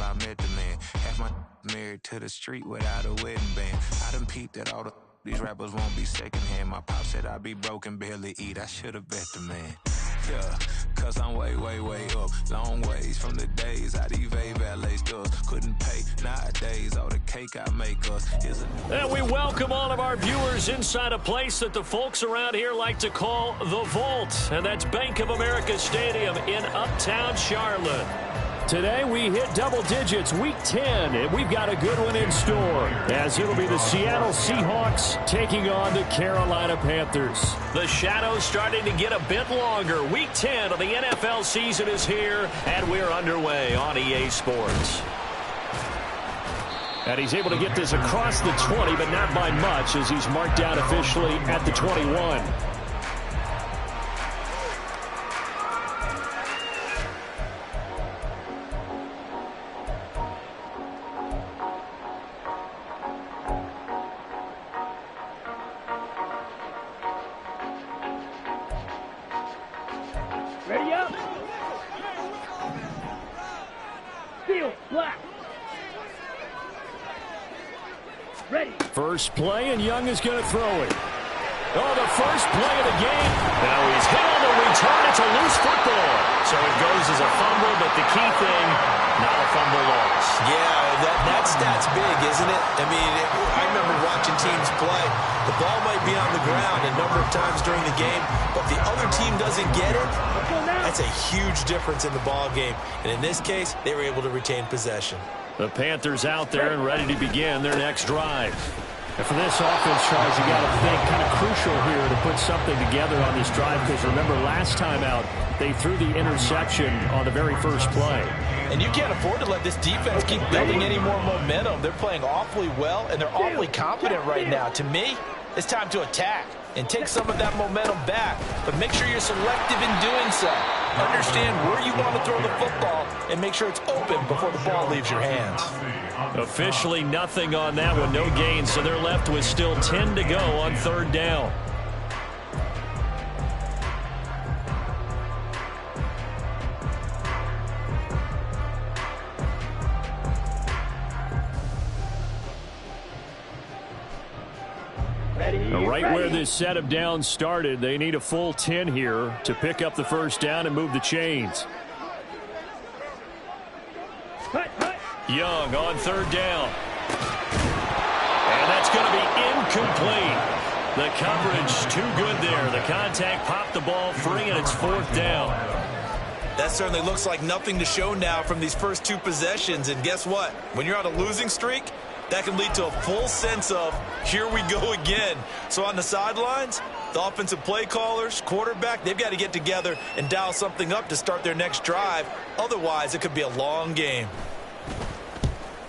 till I met the man. Half my married to the street without a wedding band. I done peeped at all these rappers won't be secondhand. My pop said I'd be broken, barely eat. I should've bet the man. Yeah, cause I'm way, way, way up. Long ways from the days I these valet stores couldn't pay. Nowadays, all the cake I make us is a... And we welcome all of our viewers inside a place that the folks around here like to call the Vault. And that's Bank of America Stadium in Uptown Charlotte. Today we hit double digits, week 10, and we've got a good one in store, as it'll be the Seattle Seahawks taking on the Carolina Panthers. The shadows starting to get a bit longer. Week 10 of the NFL season is here, and we're underway on EA Sports. And he's able to get this across the 20, but not by much, as he's marked down officially at the 21. Ready up. Steel, black. Ready. First play, and Young is going to throw it. Oh, the first play of the game. Now he's hit on the return. It's a loose football. So it goes as a fumble, but the key thing, not a fumble loss. Yeah, that stat's big, isn't it? I mean, I remember watching teams play. The ball might be on the ground a number of times during the game, but if the other team doesn't get it, that's a huge difference in the ball game. And in this case, they were able to retain possession. The Panthers out there and ready to begin their next drive. And for this offense, Charles, you got to think kind of crucial here to put something together on this drive, because remember last time out, they threw the interception on the very first play. And you can't afford to let this defense keep building any more momentum. They're playing awfully well, and they're awfully confident right now. To me, it's time to attack and take some of that momentum back. But make sure you're selective in doing so. Understand where you want to throw the football and make sure it's open before the ball leaves your hands. Officially nothing on that one, no gain, so they're left with still 10 to go on third down. Right where this set of downs started, they need a full 10 here to pick up the first down and move the chains. Young on third down. And that's going to be incomplete. The coverage too good there. The contact popped the ball free, and it's fourth down. That certainly looks like nothing to show now from these first two possessions. And guess what? When you're on a losing streak, that can lead to a full sense of, here we go again. So on the sidelines, the offensive play callers, quarterback, they've got to get together and dial something up to start their next drive. Otherwise, it could be a long game.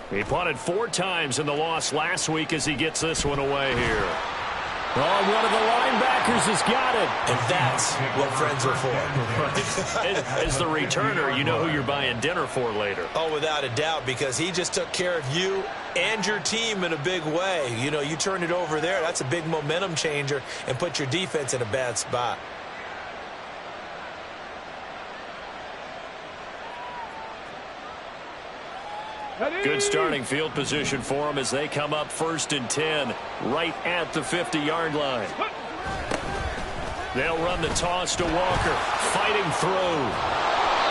He punted 4 times in the loss last week as he gets this one away here. Oh, one of the linebackers has got it. And that's what friends are for. As the returner, you know who you're buying dinner for later. Oh, without a doubt, because he just took care of you and your team in a big way. You know, you turn it over there, that's a big momentum changer, and put your defense in a bad spot. Good starting field position for them as they come up 1st and 10 right at the 50-yard line. They'll run the toss to Walker, fighting through.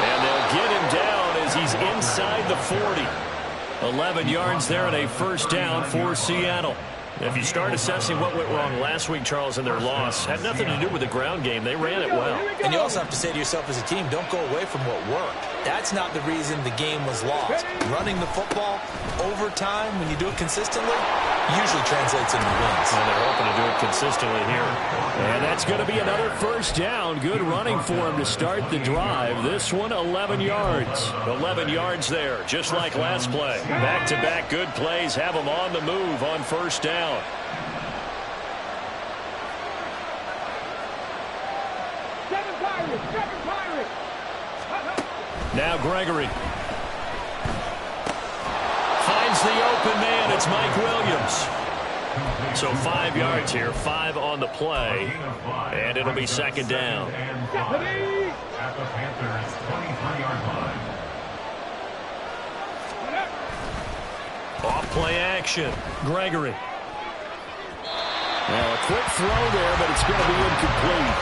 And they'll get him down as he's inside the 40. 11 yards there and a first down for Seattle. If you start assessing what went wrong last week, Charles, in their loss, had nothing to do with the ground game. They ran it well. And you also have to say to yourself as a team, don't go away from what worked. That's not the reason the game was lost. Running the football over time, when you do it consistently, usually translates into wins. And they're hoping to do it consistently here. And that's going to be another first down. Good running for him to start the drive. This one, 11 yards. 11 yards there, just like last play. Back-to-back good plays have them on the move on first down. Now Gregory finds the open man. It's Mike Williams. So 5 yards here, 5 on the play, and it'll be second down. At the Panthers' 23-yard line. Play action. Gregory. Now a quick throw there, but it's going to be incomplete.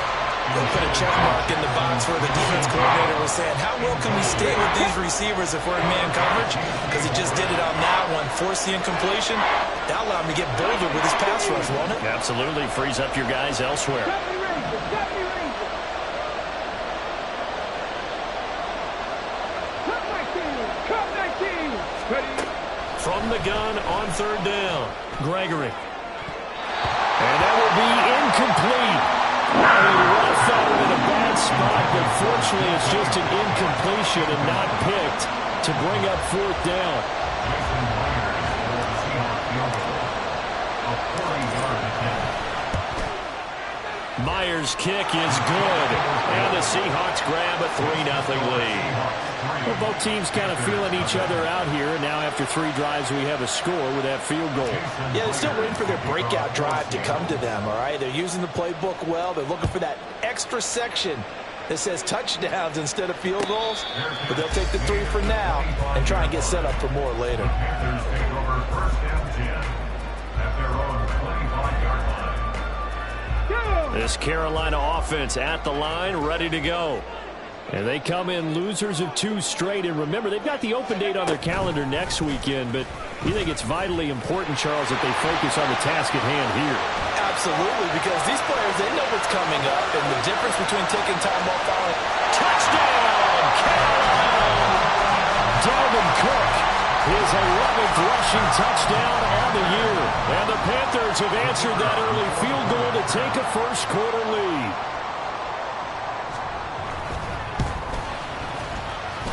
They'll put a check mark in the box where the defense coordinator was saying, how well can we stay with these receivers if we're in man coverage? Because he just did it on that one, forced the incompletion. That allowed him to get bolder with his pass rush, won't it? Absolutely. Frees up your guys elsewhere. From the gun on third down, Gregory. And that will be incomplete. He left that one in a bad spot, but fortunately it's just an incompletion and not picked to bring up fourth down. Myers' kick is good, and the Seahawks grab a 3-0 lead. Well, both teams kind of feeling each other out here. Now after 3 drives, we have a score with that field goal. Yeah, they're still waiting for their breakout drive to come to them, all right? They're using the playbook well. They're looking for that extra section that says touchdowns instead of field goals. But they'll take the 3 for now and try and get set up for more later. This Carolina offense at the line, ready to go. And they come in losers of 2 straight. And remember, they've got the open date on their calendar next weekend, but you think it's vitally important, Charles, that they focus on the task at hand here. Absolutely, because these players, they know what's coming up, and the difference between taking time off on Touchdown, Carolina! Dalvin Cook, his 11th rushing touchdown on the year. And the Panthers have answered that early field goal to take a first-quarter lead.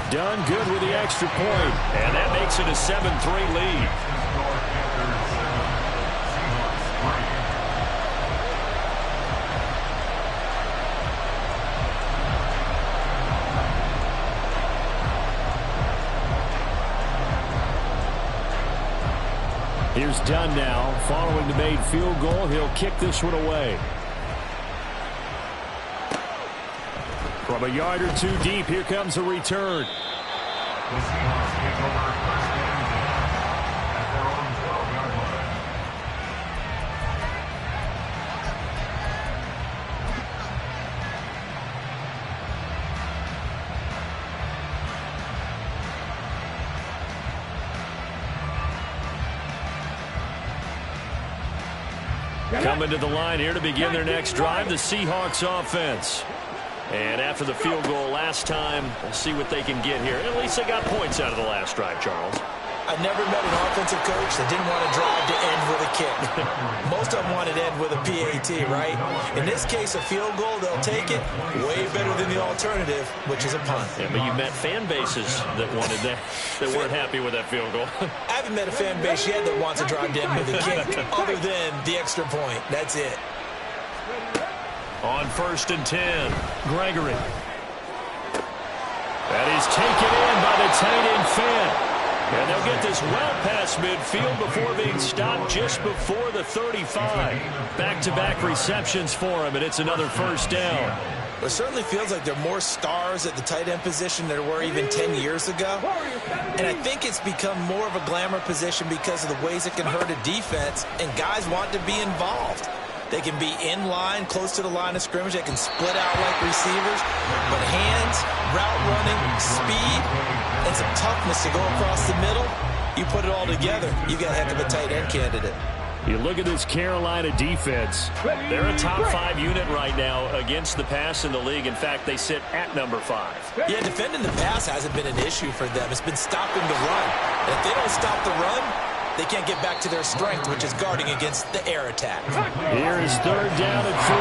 Done good with the extra point, and that makes it a 7-3 lead. Here's Dunn now, following the made field goal. He'll kick this one away. From a yard or 2 deep, here comes a return. The Seahawks take over first down at their own 12-yard line. Coming to the line here to begin their next drive, the Seahawks offense. And after the field goal last time, we'll see what they can get here. At least they got points out of the last drive, Charles. I've never met an offensive coach that didn't want to drive to end with a kick. Most of them wanted to end with a PAT, right? In this case, a field goal, they'll take it. Way better than the alternative, which is a punt. Yeah, but you met fan bases that wanted that, that weren't happy with that field goal. I haven't met a fan base yet that wants to drive to end with a kick, other than the extra point. That's it. On 1st and 10, Gregory. That is taken in by the tight end Fant. And they'll get this well past midfield before being stopped just before the 35. Back-to-back receptions for him, and it's another first down. It certainly feels like there are more stars at the tight end position than there were even 10 years ago. And I think it's become more of a glamour position because of the ways it can hurt a defense, and guys want to be involved. They can be in line, close to the line of scrimmage. They can split out like receivers. But hands, route running, speed, and some toughness to go across the middle, you put it all together, you got a heck of a tight end candidate. You look at this Carolina defense. They're a top 5 unit right now against the pass in the league. In fact, they sit at number 5. Yeah, defending the pass hasn't been an issue for them. It's been stopping the run. And if they don't stop the run, they can't get back to their strength, which is guarding against the air attack. Here is 3rd down and 4.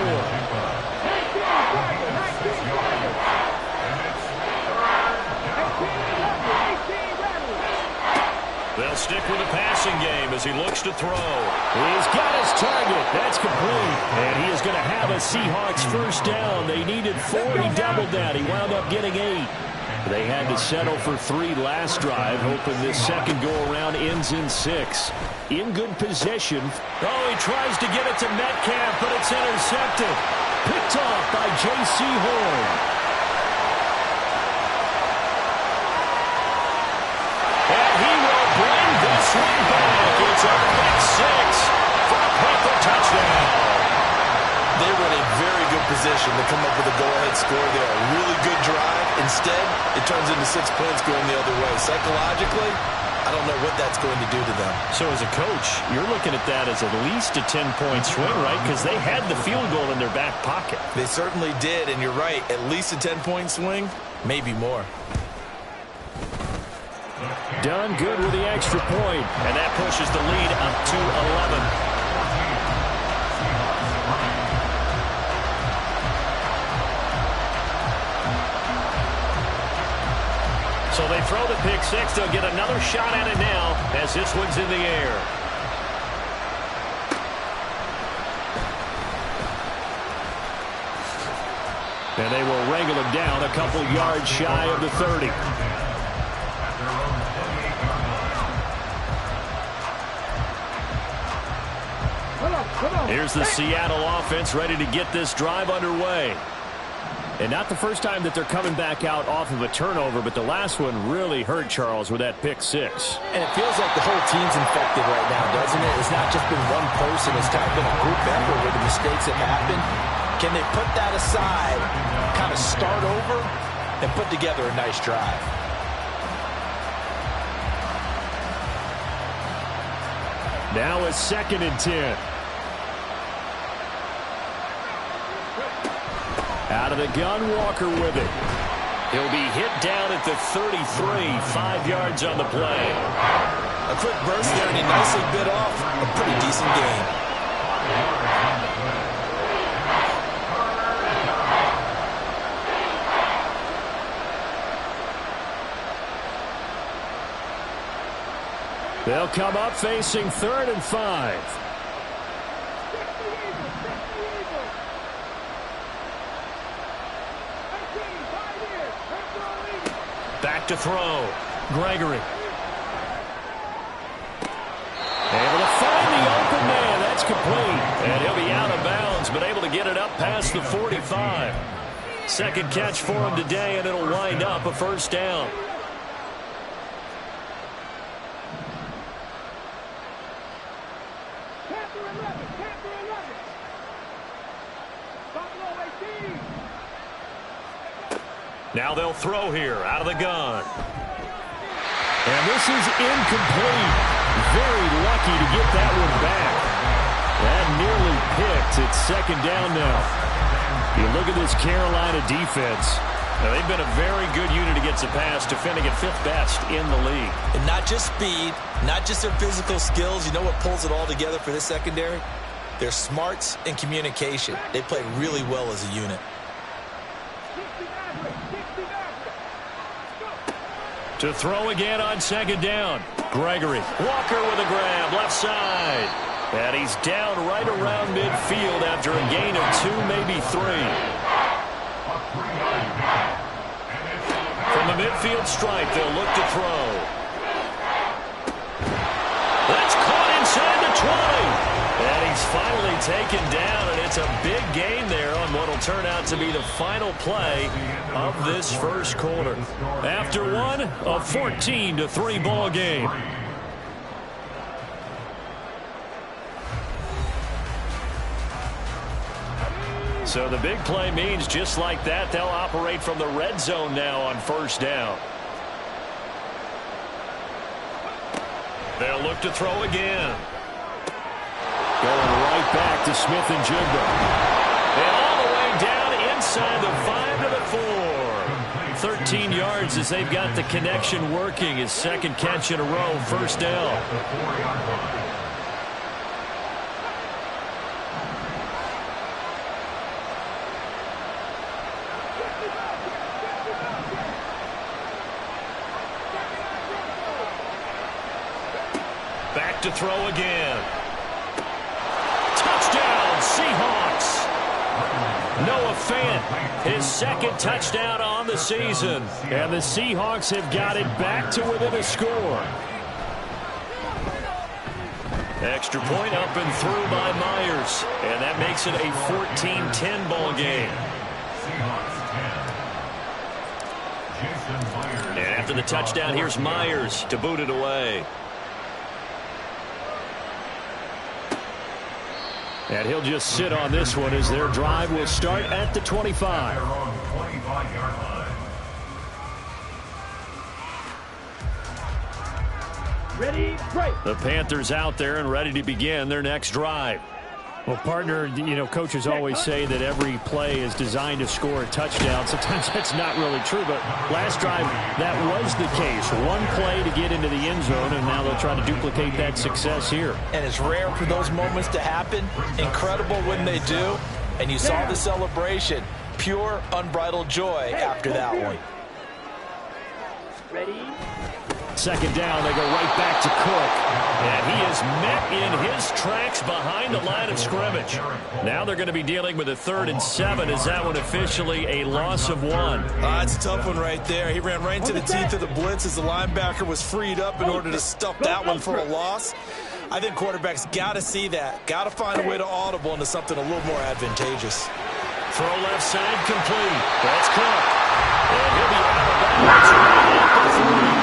They'll stick with the passing game as he looks to throw. He's got his target. That's complete. And he is going to have a Seahawks first down. They needed 4. He doubled that. He wound up getting 8. They had to settle for 3 last drive, hoping this second go-around ends in 6. In good position. Oh, he tries to get it to Metcalf, but it's intercepted. Picked off by J.C. Horn. And he will bring this one back. position to come up with a go-ahead score there. A really good drive. Instead, it turns into 6 points going the other way. Psychologically, I don't know what that's going to do to them. So as a coach, you're looking at that as at least a 10-point swing, right? Because they had the field goal in their back pocket. They certainly did, and you're right. At least a 10-point swing, maybe more. Done good with the extra point, and that pushes the lead up to 11. So they throw the pick six. They'll get another shot at it now as this one's in the air. And they will wrangle him down a couple yards shy of the 30. Here's the Seattle offense ready to get this drive underway. And not the first time that they're coming back out off of a turnover, but the last one really hurt Charles with that pick six. And it feels like the whole team's infected right now, doesn't it? It's not just been one person. It's kind of been a group effort with the mistakes that happen. Can they put that aside, kind of start over, and put together a nice drive? Now it's 2nd and 10. Out of the gun, Walker with it. He'll be hit down at the 33, 5 yards on the play. A quick burst there, and he nicely bit off a pretty decent game. They'll come up facing 3rd and 5. Back to throw. Gregory. Able to find the open man. That's complete. And he'll be out of bounds, but able to get it up past the 45. Second catch for him today, and it'll wind up a first down. Now they'll throw here out of the gun. And this is incomplete. Very lucky to get that one back. That nearly picked. It's 2nd down now. You look at this Carolina defense. Now, they've been a very good unit against the pass, defending at 5th best in the league. And not just speed, not just their physical skills. You know what pulls it all together for this secondary? Their smarts and communication. They play really well as a unit. To throw again on 2nd down. Gregory. Walker with a grab, left side. And he's down right around midfield after a gain of 2, maybe 3. From the midfield stripe, they'll look to throw. That's caught inside the 20. And he's finally taken down, and it's a big gain there on what will turn out to be the final play of this first quarter. After one, a 14-3 ball game. So the big play means just like that, they'll operate from the red zone now on first down. They'll look to throw again. Going right back to Smith and Jigba. And all the way down inside the 5 to the 4. 13 yards as they've got the connection working. His 2nd catch in a row, first down. Back to throw again. Touchdown, Seahawks. Noah Fant, his 2nd touchdown on the season. And the Seahawks have got it back to within a score. Extra point up and through by Myers. And that makes it a 14-10 ball game. And after the touchdown, here's Myers to boot it away. And he'll just sit on this one as their drive will start at the 25. They're on the 25-yard line. Ready, break. The Panthers out there and ready to begin their next drive. Well, partner, coaches always say that every play is designed to score a touchdown. Sometimes that's not really true, but last drive, that was the case. One play to get into the end zone, and now they'll try to duplicate that success here. And it's rare for those moments to happen. Incredible when they do. And you saw the celebration. Pure, unbridled joy after that one. Ready. Second down, they go right back to Cook. And he is met in his tracks behind the line of scrimmage. Now they're going to be dealing with a 3rd and 7. Is that one officially a loss of 1? It's a tough one right there. He ran right into the teeth of the blitz as the linebacker was freed up in order to stuff that one for a loss. I think quarterbacks got to see that. Got to find a way to audible into something a little more advantageous. Throw left side complete. That's Cook. And he'll be out of bounds right at the 3.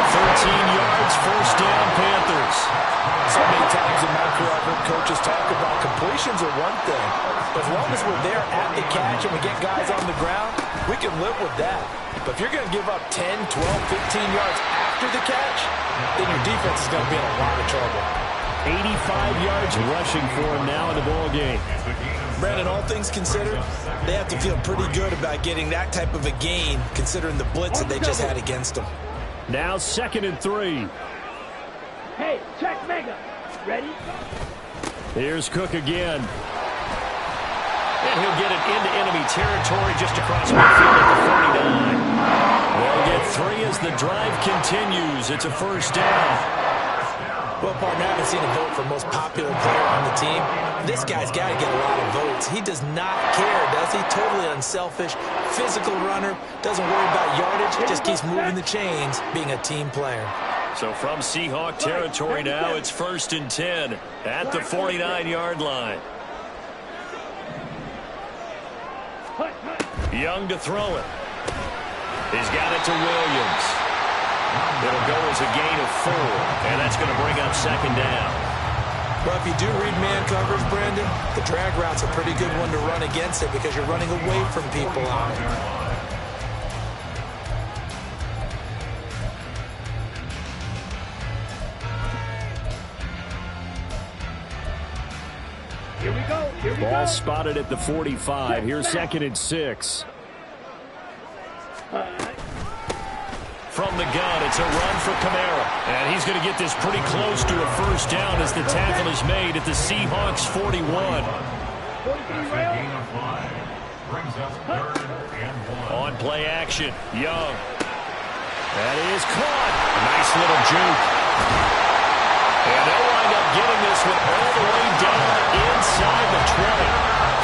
13 yards, first down, Panthers. So many times in my career I've heard coaches talk about completions are one thing. But as long as we're there at the catch and we get guys on the ground, we can live with that. But if you're going to give up 10, 12, 15 yards after the catch, then your defense is going to be in a lot of trouble. 85 yards rushing for him now in the ball game. Brandon, all things considered, they have to feel pretty good about getting that type of a gain considering the blitz that they just had against them. Now 2nd and 3. Hey, check mega. Ready? Here's Cook again. And he'll get it into enemy territory just across midfield at the 49. They'll get 3 as the drive continues. It's a first down. Well, partner, I haven't seen a vote for most popular player on the team. This guy's got to get a lot of votes. He does not care, does he? Totally unselfish, physical runner, doesn't worry about yardage, just keeps moving the chains, being a team player. So from Seahawk territory now, it's 1st and 10 at the 49-yard line. Young to throw it. He's got it to Williams. It'll go as a gain of 4, and that's going to bring up 2nd down. Well, if you do read man coverage, Brandon, the drag route's a pretty good one to run against it because you're running away from people on it. Here we go. Here we Ball go. spotted at the 45. Here's 2nd and 6. From the gun, it's a run for Kamara. And he's going to get this pretty close to a first down as the tackle is made at the Seahawks 41. Gain of 5. Brings up 3rd and 1. On play action, Young. That is caught. A nice little juke. And they'll wind up getting this one all the way down inside the 20.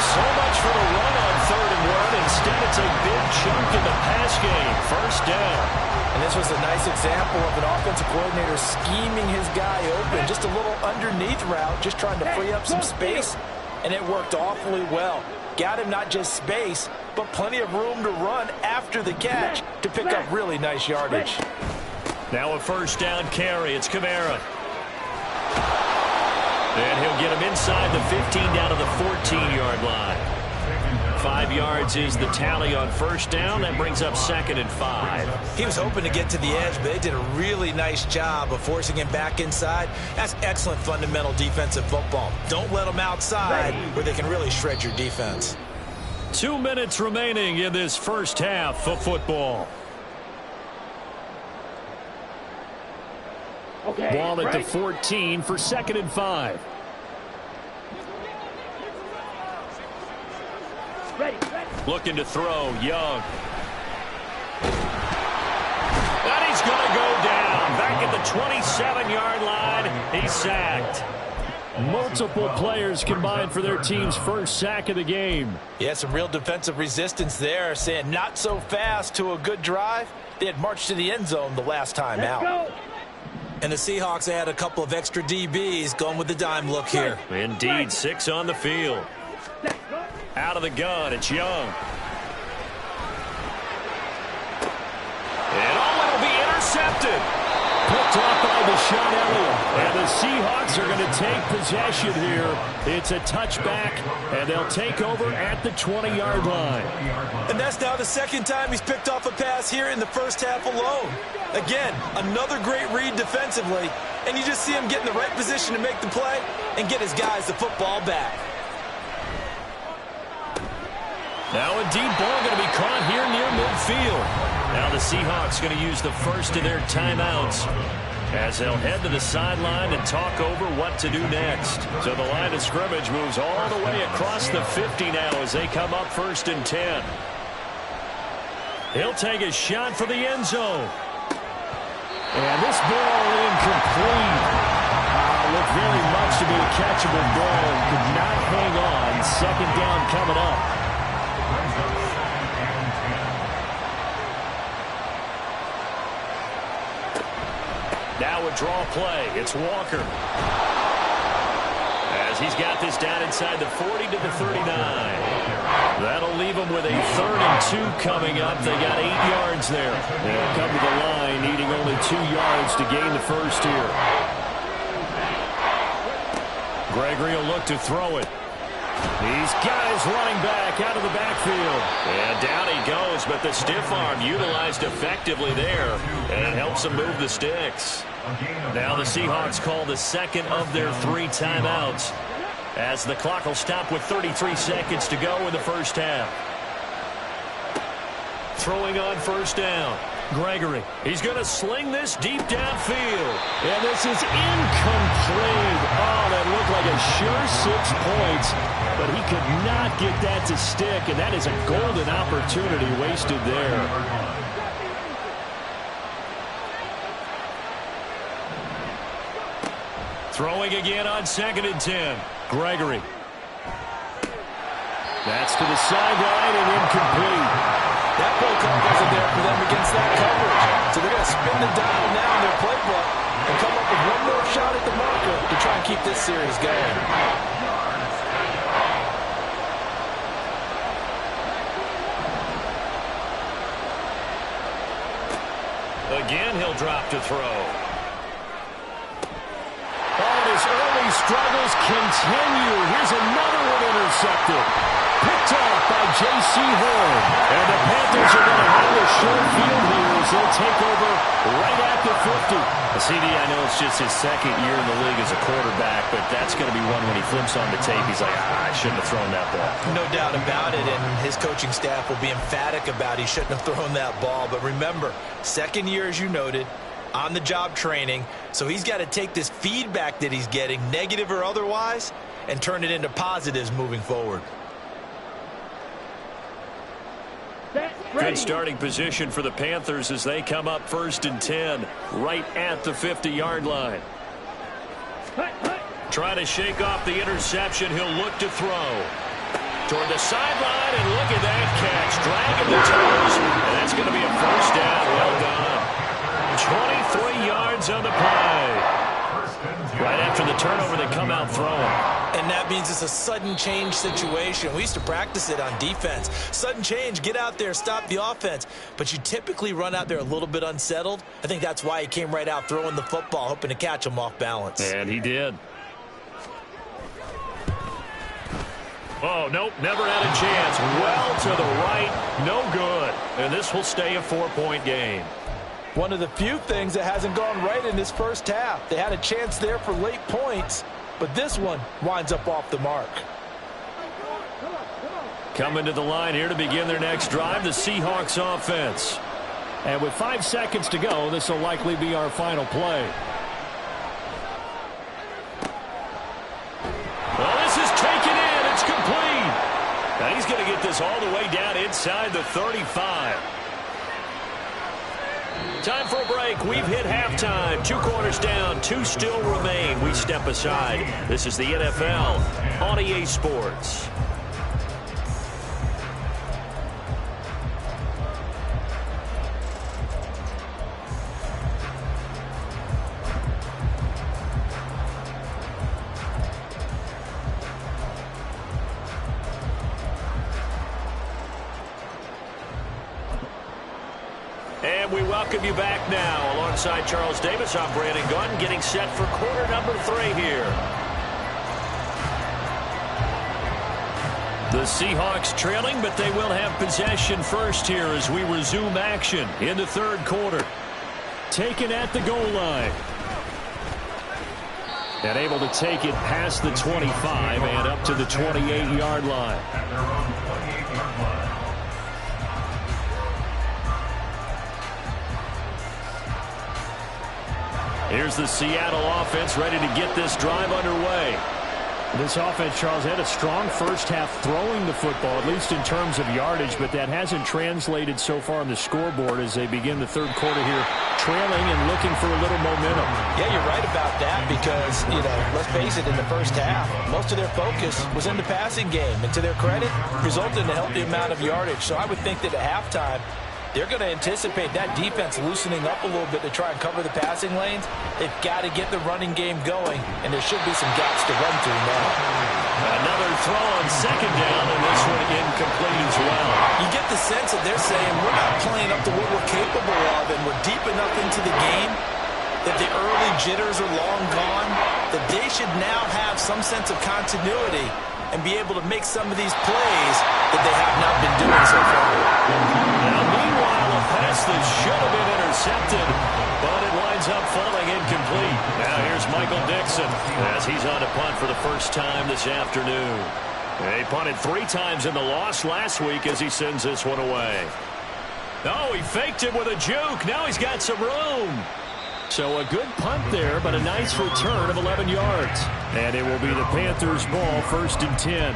So much for the run on 3rd and 1. Instead, it's a big chunk in the pass game. First down. And this was a nice example of an offensive coordinator scheming his guy open. Just a little underneath route, just trying to free up some space. And it worked awfully well. Got him not just space, but plenty of room to run after the catch to pick up really nice yardage. Now a first down carry. It's Kamara. And he'll get him inside the 15 down to the 14-yard line. 5 yards is the tally on first down. That brings up 2nd and 5. He was hoping to get to the edge, but they did a really nice job of forcing him back inside. That's excellent fundamental defensive football. Don't let them outside where they can really shred your defense. 2 minutes remaining in this first half of football. Okay. Ball at the break. 14 for 2nd and 5. Ready, ready. Looking to throw, Young. And he's going to go down. Back at the 27-yard line. He's sacked. Multiple players combined for their team's first sack of the game. Yeah, some real defensive resistance there, saying not so fast to a good drive. They had marched to the end zone the last time Let's out. go. And the Seahawks had a couple of extra DBs going with the dime look here. Indeed, 6 on the field. Let's go. Out of the gun, it's Young. And oh, it'll be intercepted. Picked off by Deshaun Elliott. And the Seahawks are going to take possession here. It's a touchback, and they'll take over at the 20-yard line. And that's now the second time he's picked off a pass here in the first half alone. Again, another great read defensively, and you just see him get in the right position to make the play and get his guys the football back. Now a deep ball going to be caught here near midfield. Now the Seahawks going to use the first of their timeouts as they'll head to the sideline and talk over what to do next. So the line of scrimmage moves all the way across the 50 now as they come up 1st and 10. He'll take a shot for the end zone. And this ball incomplete. Looked very much to be a catchable ball. Could not hang on. 2nd down coming up. Now a draw play. It's Walker. As he's got this down inside the 40 to the 39. That'll leave them with a 3rd and 2 coming up. They got 8 yards there. They'll come to the line needing only 2 yards to gain the first here. Gregory will look to throw it. He's got his running back out of the backfield. And down he goes, but the stiff arm utilized effectively there. And it helps him move the sticks. Now the Seahawks call the second of their 3 timeouts as the clock will stop with 33 seconds to go in the first half. Throwing on 1st down. Gregory. He's going to sling this deep downfield. And this is incomplete. Oh, that looked like a sure 6 points. But he could not get that to stick. And that is a golden opportunity wasted there. Throwing again on 2nd and 10. Gregory. That's to the sideline and incomplete. That play call wasn't there for them against that coverage. So they're going to spin the dial now in their playbook and come up with one more shot at the marker to try and keep this series going. Again, he'll drop to throw. Oh, his early struggles continue. Here's another one intercepted. Picked off by J.C. Horn. And the Panthers are going to have a short field here as they'll take over right at the 50. CD, I know it's just his 2nd year in the league as a quarterback, but that's going to be one when he flips on the tape. He's like, I shouldn't have thrown that ball. No doubt about it, and his coaching staff will be emphatic about he shouldn't have thrown that ball. But remember, 2nd year, as you noted, on-the-job training, so he's got to take this feedback that he's getting, negative or otherwise, and turn it into positives moving forward. Good starting position for the Panthers as they come up 1st and 10 right at the 50-yard line. Trying to shake off the interception. He'll look to throw. Toward the sideline, and look at that catch. Dragging the toes, and that's going to be a 1st down. Well done. 23 yards on the play. Right after the turnover, they come out throwing. And that means it's a sudden change situation. We used to practice it on defense. Sudden change, get out there, stop the offense. But you typically run out there a little bit unsettled. I think that's why he came right out throwing the football, hoping to catch him off balance. And he did. Oh, nope, never had a chance. Well to the right, no good. And this will stay a 4-point game. One of the few things that hasn't gone right in this first half. They had a chance there for late points, but this one winds up off the mark. Coming to the line here to begin their next drive, the Seahawks offense. And with 5 seconds to go, this will likely be our final play. Well, this is taken in. It's complete. Now he's going to get this all the way down inside the 35. Time for a break. We've hit halftime. 2 quarters down. 2 still remain. We step aside. This is the NFL on EA Sports. welcome you back now. Alongside Charles Davis, I'm Brandon Gunn, getting set for quarter number 3 here. The Seahawks trailing, but they will have possession first here as we resume action in the third quarter. Taken at the goal line. And able to take it past the 25 and up to the 28-yard line. At their own 28-yard line. Here's the Seattle offense ready to get this drive underway. This offense, Charles, had a strong first half throwing the football, at least in terms of yardage, but that hasn't translated so far on the scoreboard as they begin the third quarter here, trailing and looking for a little momentum. Yeah, you're right about that because, let's face it, in the first half, most of their focus was in the passing game. And to their credit, resulted in a healthy amount of yardage. So I would think that at halftime, they're going to anticipate that defense loosening up a little bit to try and cover the passing lanes. They've got to get the running game going, and there should be some gaps to run through now. Another throw on second down, and this one incomplete as well. You get the sense that they're saying we're not playing up to what we're capable of, and we're deep enough into the game that the early jitters are long gone, that they should now have some sense of continuity and be able to make some of these plays that they have not been doing so far. Now, meanwhile, a pass that should have been intercepted, but it winds up falling incomplete. Now here's Michael Dixon as he's on to punt for the first time this afternoon. He punted 3 times in the loss last week as he sends this one away. Oh, he faked it with a juke. Now he's got some room. So a good punt there, but a nice return of 11 yards. And it will be the Panthers' ball, 1st and 10.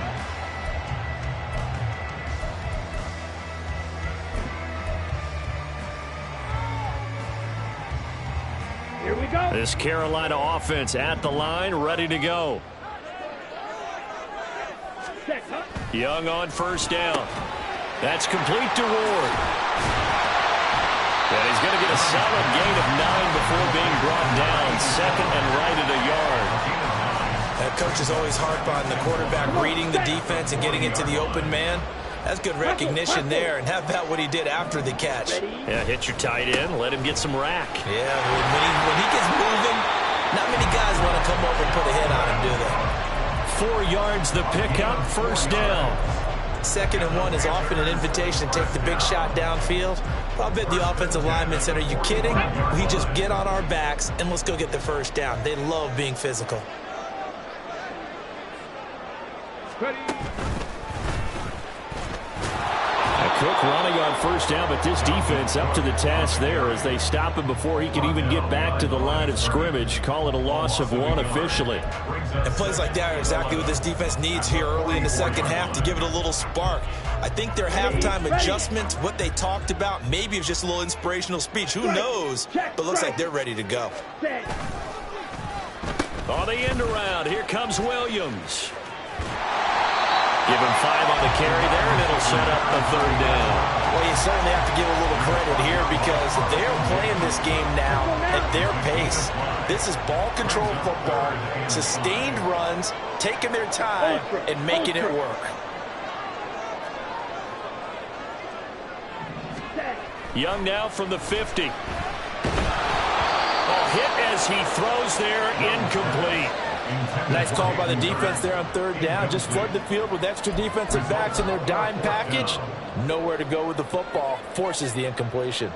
Here we go. This Carolina offense at the line, ready to go. Set, huh? Young on first down. That's complete to Ward. And he's going to get a solid gain of 9 before being brought down. 2nd and right at a yard. That coach is always harp on the quarterback reading the defense and getting it to the open man. That's good recognition there. And how about what he did after the catch? Yeah, hit your tight end. Let him get some rack. Yeah, when he gets moving, not many guys want to come over and put a hit on him, do they? 4 yards the pickup, first down. 2nd and 1 is often an invitation to take the big shot downfield. I'll bet the offensive linemen said, are you kidding? We just get on our backs and let's go get the first down. They love being physical. Ready. Cook running on first down, but this defense up to the task there as they stop him before he can even get back to the line of scrimmage. Call it a loss of 1 officially. And plays like that are exactly what this defense needs here early in the second half to give it a little spark. I think their halftime adjustment, what they talked about, maybe it was just a little inspirational speech. Who knows? But looks like they're ready to go. On the end around, here comes Williams. Give him 5 on the carry there, and it'll set up the 3rd down. Well, you certainly have to give a little credit here because they're playing this game now at their pace. This is ball control football, sustained runs, taking their time, and making it work. Young now from the 50. Hit as he throws there, incomplete. Nice call by the defense there on 3rd down. Just flood the field with extra defensive backs in their dime package. Nowhere to go with the football. Forces the incompletion.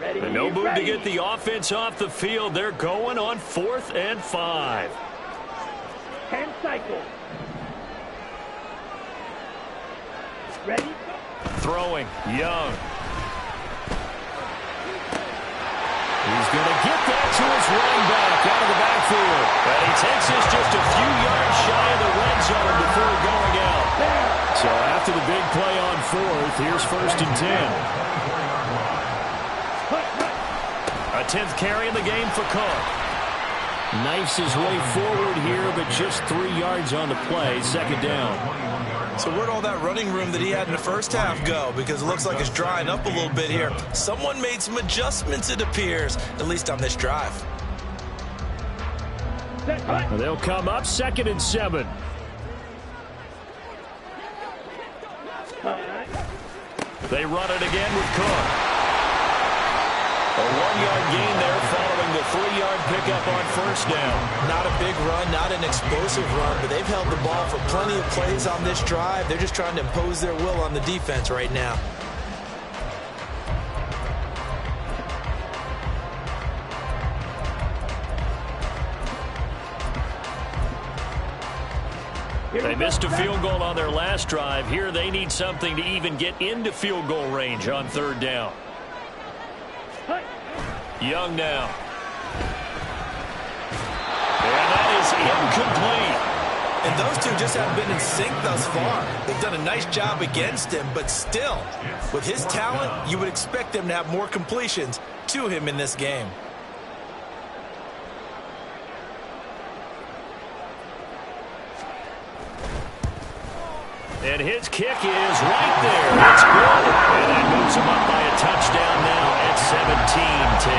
Ready. And no move to get the offense off the field. They're going on 4th and 5. 10 cycles. Ready. Throwing, Young. He's going to get that to his running back out of the backfield. And he takes this just a few yards shy of the red zone before going out. So after the big play on 4th, here's 1st and 10. A 10th carry in the game for Cook. Knifes his way forward here, but just 3 yards on the play, 2nd down. So where'd all that running room that he had in the first half go? Because it looks like it's drying up a little bit here. Someone made some adjustments, it appears, at least on this drive. They'll come up 2nd and 7. They run it again with Cook. A 1-yard gain there following the 3-yard pickup on first down. Not a big run, not an explosive run, but they've held the ball for plenty of plays on this drive. They're just trying to impose their will on the defense right now. They missed a field goal on their last drive. Here they need something to even get into field goal range on third down. Young now. And that is incomplete. And those two just haven't been in sync thus far. They've done a nice job against him, but still, with his talent, you would expect them to have more completions to him in this game. And his kick is right there. It's good. And that moves him up by a touchdown now at 17-10.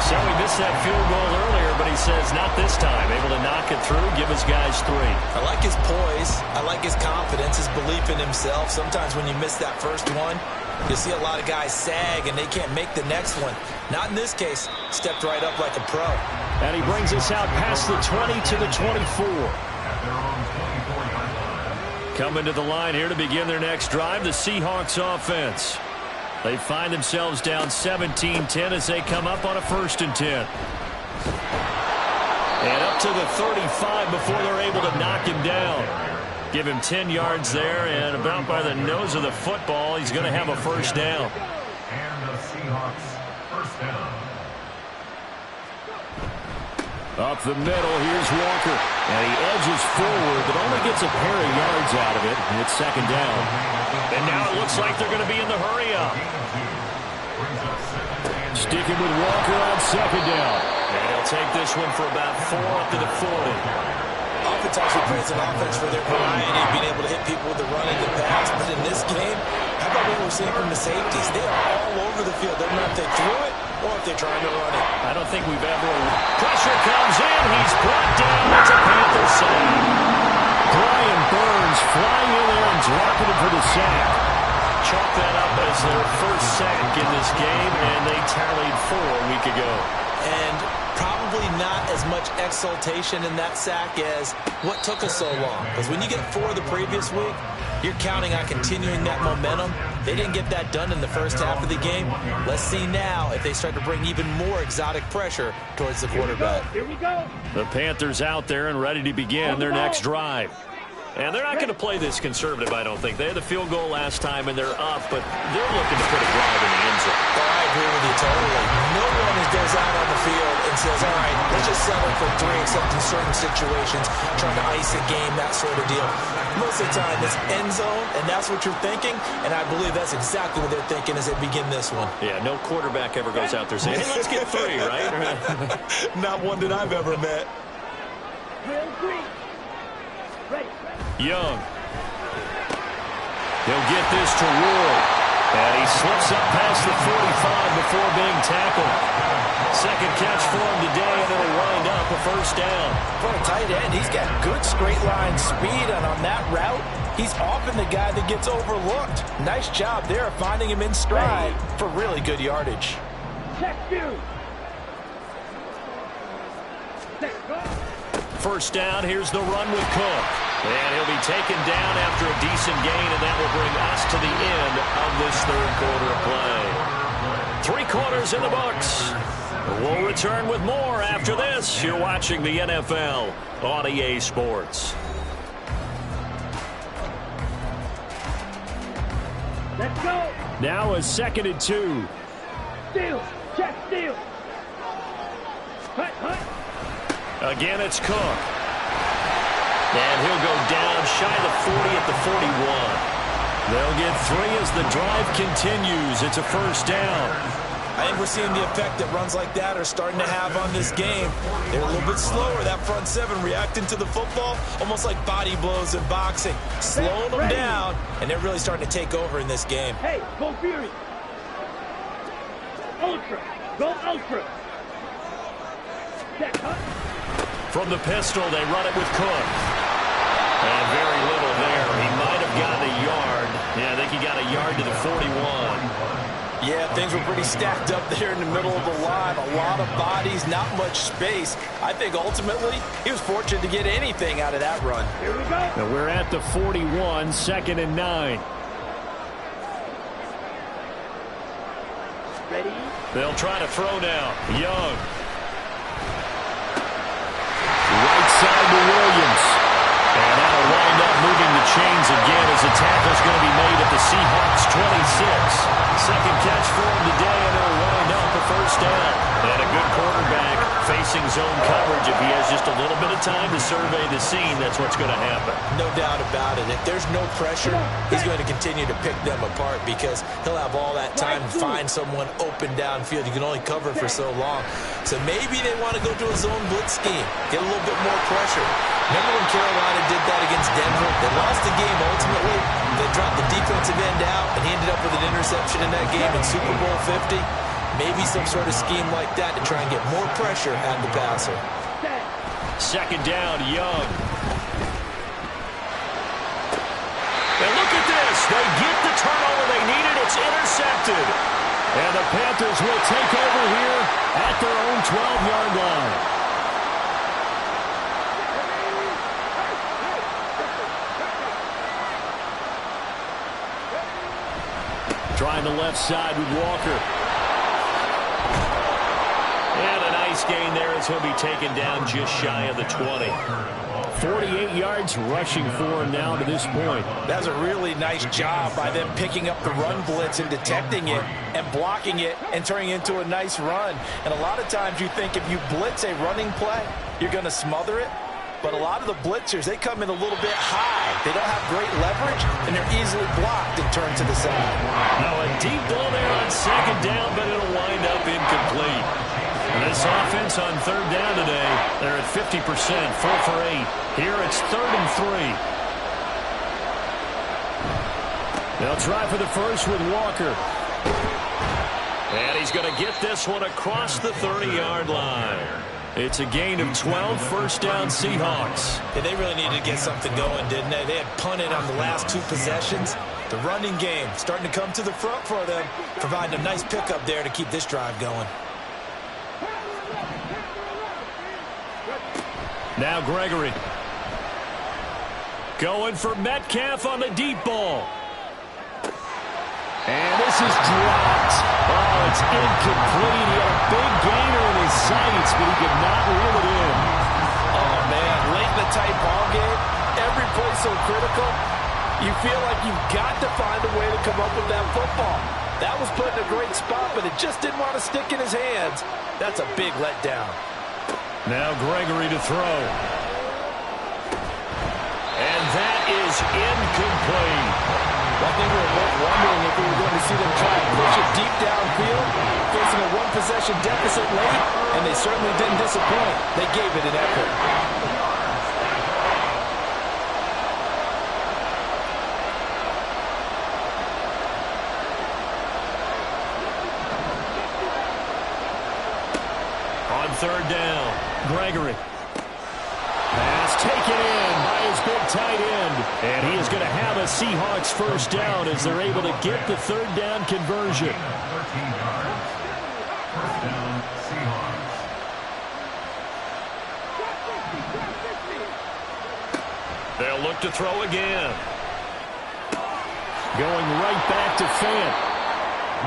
So he missed that field goal earlier, but he says not this time. Able to knock it through, give his guys 3. I like his poise. I like his confidence, his belief in himself. Sometimes when you miss that first one, you see a lot of guys sag and they can't make the next one. Not in this case. Stepped right up like a pro. And he brings us out past the 20 to the 24. Coming to the line here to begin their next drive, the Seahawks offense. They find themselves down 17-10 as they come up on a 1st and 10. And up to the 35 before they're able to knock him down. Give him 10 yards there, and about by the nose of the football, he's going to have a 1st down. And the Seahawks 1st down. Up the middle, here's Walker. And he edges forward, but only gets a pair of yards out of it. And it's 2nd down. And now it looks like they're going to be in the hurry-up. Sticking with Walker on 2nd down. And he'll take this one for about 4 up to the 40. Oftentimes we praise an offense for their variety, being able to hit people with the run and the pass. But in this game, how about what we're seeing from the safeties? They are all over the field. They don't know if they threw it or if they're trying to run it. I don't think we've ever... Pressure comes in. He's brought down. That's a Panther sack. Brian Burns flying in there and dropping it for the sack. Chalk that up as their first sack in this game, and they tallied 4 a week ago. And probably not as much exultation in that sack as what took us so long. Because when you get 4 the previous week, you're counting on continuing that momentum. They didn't get that done in the first half of the game. Let's see now if they start to bring even more exotic pressure towards the quarterback. Here we go. The Panthers out there and ready to begin their next drive. And they're not going to play this conservative, I don't think. They had the field goal last time, and they're up, but they're looking to put a drive in the end zone. Oh, I agree with you totally. No one goes out on the field and says, all right, let's just settle for 3, except in certain situations, trying to ice a game, that sort of deal. Most of the time, it's end zone, and that's what you're thinking, and I believe that's exactly what they're thinking as they begin this one. Yeah, no quarterback ever goes out there saying, hey, let's get 3, right? Not one that I've ever met. Ready. Young. He'll get this to Ward. And he slips up past the 45 before being tackled. Second catch for him today, and it'll wind up a 1st down. For a tight end, he's got good straight line speed, and on that route, he's often the guy that gets overlooked. Nice job there of finding him in stride for really good yardage. Check 2. Set, go. 1st down, here's the run with Cook. And he'll be taken down after a decent gain, and that will bring us to the end of this 3rd quarter of play. 3 quarters in the books. We'll return with more after this. You're watching the NFL on EA Sports. Let's go. Now a 2nd and 2. Steal. Check steal. Hut. Again, it's Cook. And he'll go down shy of the 40 at the 41. They'll get 3 as the drive continues. It's a 1st down. I think we're seeing the effect that runs like that are starting to have on this game. They're a little bit slower, that front 7, reacting to the football, almost like body blows in boxing. Slowing them down, and they're really starting to take over in this game. Hey, go Fury. Ultra. Go Ultra. Check, hut. From the pistol, they run it with Cook. And very little there. He might have gotten a yard. Yeah, I think he got a yard to the 41. Yeah, things were pretty stacked up there in the middle of the line. A lot of bodies, not much space. I think ultimately he was fortunate to get anything out of that run. Here we go. Now we're at the 41, 2nd and 9. Ready? They'll try to throw now. Young. Right side to Williams. And that'll wind up moving the chains again as the tackle's going to be made at the Seahawks 26. Second catch for him today, and it'll wind up a first down. And a good quarterback facing zone coverage. If he has just a little bit of time to survey the scene, that's what's going to happen. No doubt about it. If there's no pressure, he's going to continue to pick them apart because he'll have all that time to find someone open downfield. You can only cover for so long. So maybe they want to go to a zone blitz scheme, get a little bit more pressure. Remember when Carolina did that against Denver? They lost the game ultimately. They dropped the defensive end out, and he ended up with an interception in that game in Super Bowl 50. Maybe some sort of scheme like that to try and get more pressure at the passer. Second down, Young. And look at this. They get the turnover they needed. It's intercepted. And the Panthers will take over here at their own 12-yard line. Trying the left side with Walker. And a nice gain there as he'll be taken down just shy of the 20. 48 yards rushing for him now to this point. That's a really nice job by them picking up the run blitz and detecting it and blocking it and turning it into a nice run. And a lot of times you think if you blitz a running play, you're going to smother it. But a lot of the blitzers, they come in a little bit high. They don't have great leverage, and they're easily blocked and turned to the side. Now a deep ball there on second down, but it'll wind up incomplete. And this offense on third down today, they're at 50%, 4 for 8. Here it's 3rd and 3. They'll try for the first with Walker. And he's going to get this one across the 30-yard line. It's a gain of 12, first down Seahawks. Yeah, they really needed to get something going, didn't they? They had punted on the last 2 possessions. The running game starting to come to the front for them, providing a nice pickup there to keep this drive going. Now Gregory. Going for Metcalf on the deep ball. And this is dropped. Oh, it's incomplete. He had a big gainer in his sights, but he could not reel it in. Oh, man, late in the tight ball game, every play so critical, you feel like you've got to find a way to come up with that football. That was put in a great spot, but it just didn't want to stick in his hands. That's a big letdown. Now Gregory to throw. And that is incomplete. I think we were both wondering if we were going to see them try and push it deep downfield, facing a 1-possession deficit late, and they certainly didn't disappoint. They gave it an effort. On third down, Gregory. Pass taken in by his big tight end. And he is going to have a Seahawks first down as they're able to get the third down conversion. 13 yards. First down, Seahawks. They'll look to throw again. Going right back to Fant.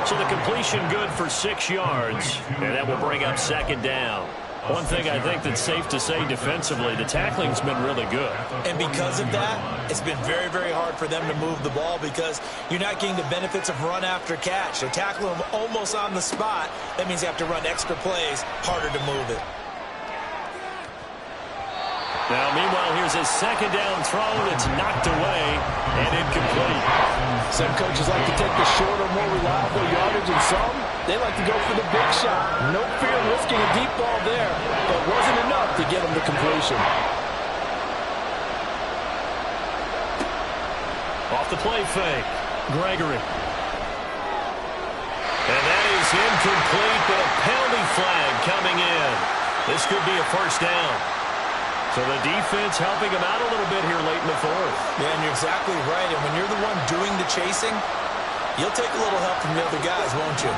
So the completion good for 6 yards. And that will bring up second down. One thing I think that's safe to say defensively, the tackling's been really good. And because of that, it's been very, very hard for them to move the ball because you're not getting the benefits of run after catch. They tackle them almost on the spot. That means you have to run extra plays, harder to move it. Now, meanwhile, here's his second down throw that's knocked away and incomplete. Some coaches like to take the shorter, more reliable yardage, and some, they like to go for the big shot. No fear in risking a deep ball there, but wasn't enough to get them to completion. Off the play fake, Gregory. And that is incomplete, but a penalty flag coming in. This could be a first down. So the defense helping him out a little bit here late in the fourth. Yeah, and you're exactly right. And when you're the one doing the chasing, you'll take a little help from the other guys, won't you?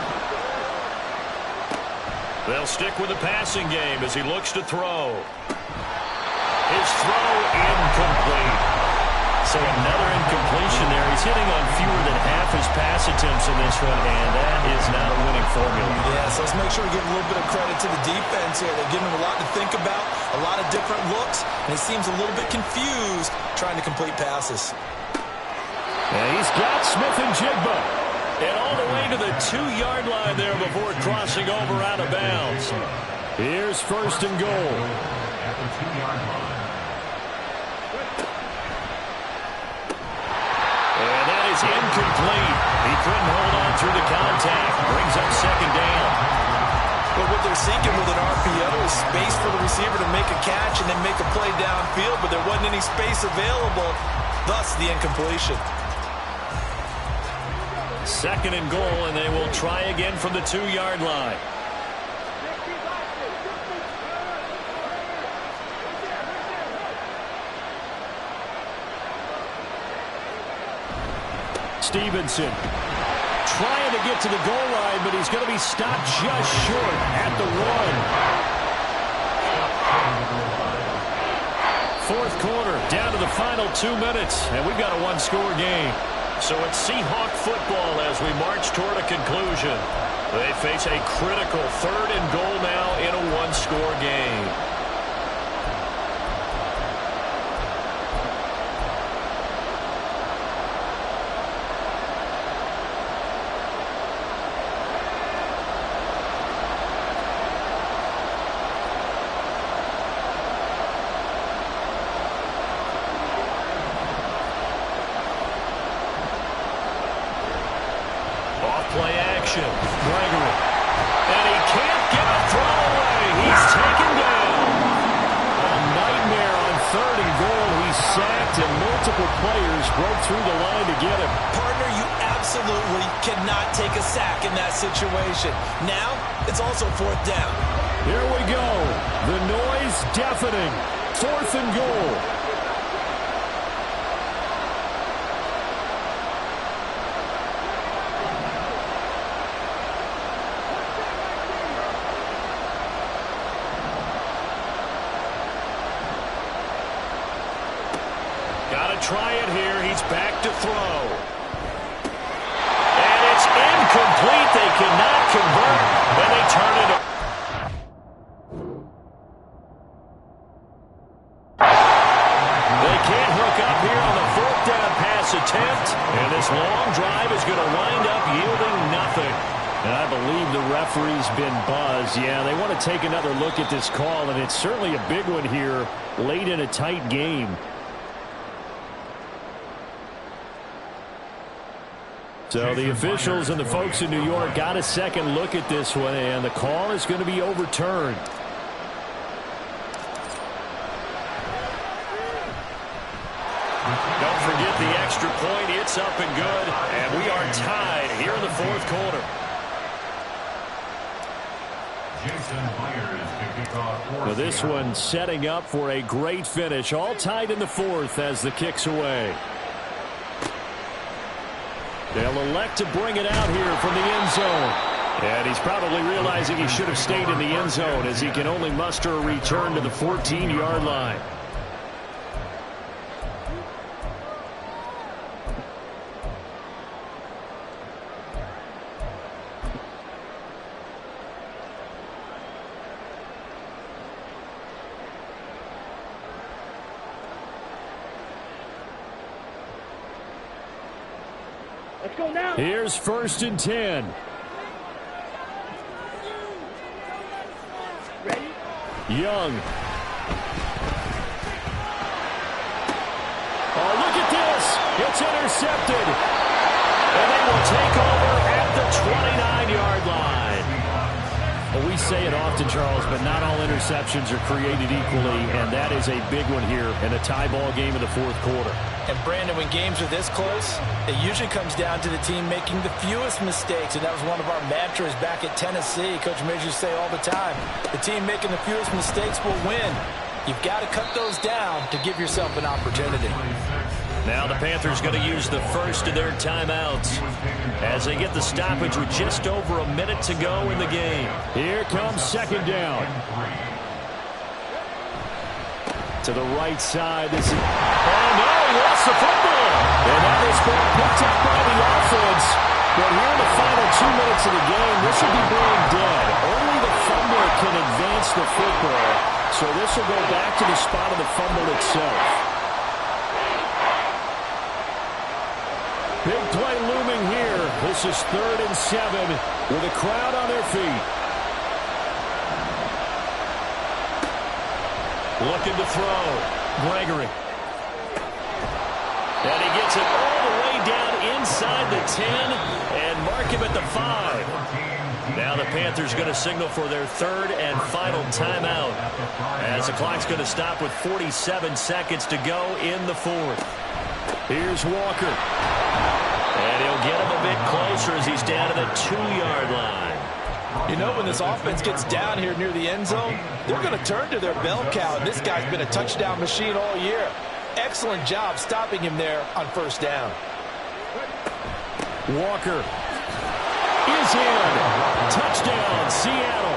They'll stick with the passing game as he looks to throw. His throw incomplete. So another incompletion there. He's hitting on fewer than half his pass attempts in this one, and that is not a winning formula. Yeah, so let's make sure we give a little bit of credit to the defense here. They're giving him a lot to think about, a lot of different looks, and he seems a little bit confused trying to complete passes. And he's got Smith and Jigba. And all the way to the 2-yard line there before crossing over out of bounds. Here's first and goal. At the 2-yard line. And that is incomplete. He couldn't hold on through the contact. Brings up second down. But what they're seeking with an RPO is space for the receiver to make a catch and then make a play downfield, but there wasn't any space available, thus the incompletion. Second and goal, and they will try again from the 2-yard line. Stevenson trying to get to the goal line, but he's going to be stopped just short at the 1. Fourth quarter, down to the final 2 minutes, and we've got a one-score game. So it's Seahawk football as we march toward a conclusion. They face a critical third and goal now in a one-score game. Play action. Gregory. And he can't get a throw away. He's taken down. A nightmare on third and goal. He's sacked and multiple players broke through the line to get him. Partner, you absolutely cannot take a sack in that situation. Now, it's also fourth down. Here we go. The noise deafening. Fourth and goal. Try it here. He's back to throw. And it's incomplete. They cannot convert. And they turn it over. They can't hook up here on the fourth down pass attempt. And this long drive is going to wind up yielding nothing. And I believe the referee's been buzzed. Yeah, they want to take another look at this call, and it's certainly a big one here late in a tight game. So the officials and the folks in New York got a second look at this one, and the call is going to be overturned. Don't forget the extra point. It's up and good, and we are tied here in the fourth quarter. So this one setting up for a great finish. All tied in the fourth as the kick's away. They'll elect to bring it out here from the end zone. And he's probably realizing he should have stayed in the end zone as he can only muster a return to the 14-yard line. Let's go now. Here's first and 10. Ready? Young. Oh, look at this. It's intercepted. And they will take over at the 29-yard line. Well, we say it often, Charles, but not all interceptions are created equally, and that is a big one here in a tie ball game in the fourth quarter. And, Brandon, when games are this close, it usually comes down to the team making the fewest mistakes, and that was one of our mantras back at Tennessee. Coach Majors say all the time, the team making the fewest mistakes will win. You've got to cut those down to give yourself an opportunity. Now the Panthers going to use the first of their timeouts as they get the stoppage with just over a minute to go in the game. Here comes second down. To the right side. This is... Oh, no, he lost the football. And that is been picked up by the offense. But here in the final 2 minutes of the game, this will be brain dead. Only the fumbler can advance the football. So this will go back to the spot of the fumble itself. Big play looming here. This is 3rd and 7 with a crowd on their feet. Looking to throw. Gregory. And he gets it all the way down inside the 10 and mark him at the 5. Now the Panthers going to signal for their 3rd and final timeout as the clock's going to stop with 47 seconds to go in the 4th. Here's Walker. And he'll get him a bit closer as he's down to the 2-yard line. You know, when this offense gets down here near the end zone, they're going to turn to their bell cow. This guy's been a touchdown machine all year. Excellent job stopping him there on 1st down. Walker is in. Touchdown, Seattle.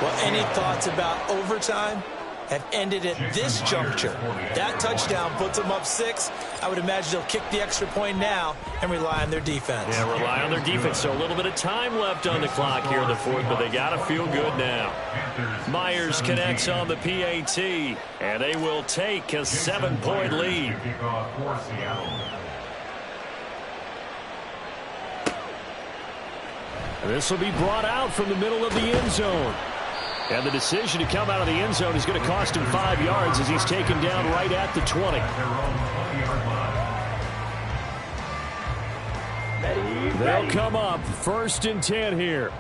Well, any thoughts about overtime have ended at this juncture? That touchdown puts them up 6. I would imagine they'll kick the extra point now and rely on their defense. Yeah, rely on their defense. So a little bit of time left on the clock here in the 4th, but they got to feel good now. Myers connects on the PAT, and they will take a 7-point lead. This will be brought out from the middle of the end zone. And the decision to come out of the end zone is going to cost him 5 yards as he's taken down right at the 20. They'll come up 1st and 10 here.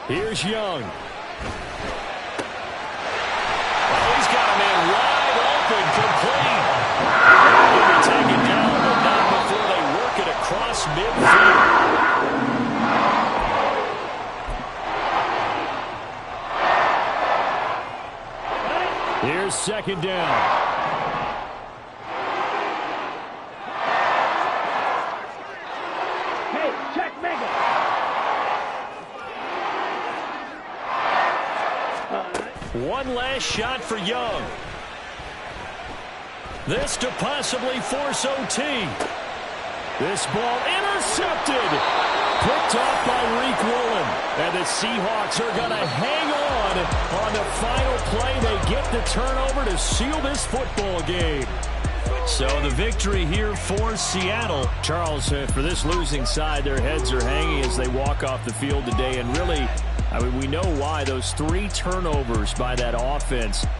Here's Young. Oh, he's got a man wide open, complete. He'll be taken down, but not before they work it across midfield. Here's 2nd down. Hey, check Mega. One last shot for Young. This to possibly force OT. This ball intercepted. Picked off by Reek Woolen. And the Seahawks are going to hang on the final play. They get the turnover to seal this football game. So the victory here for Seattle. Charles, for this losing side, their heads are hanging as they walk off the field today. And really, I mean, we know why. Those 3 turnovers by that offense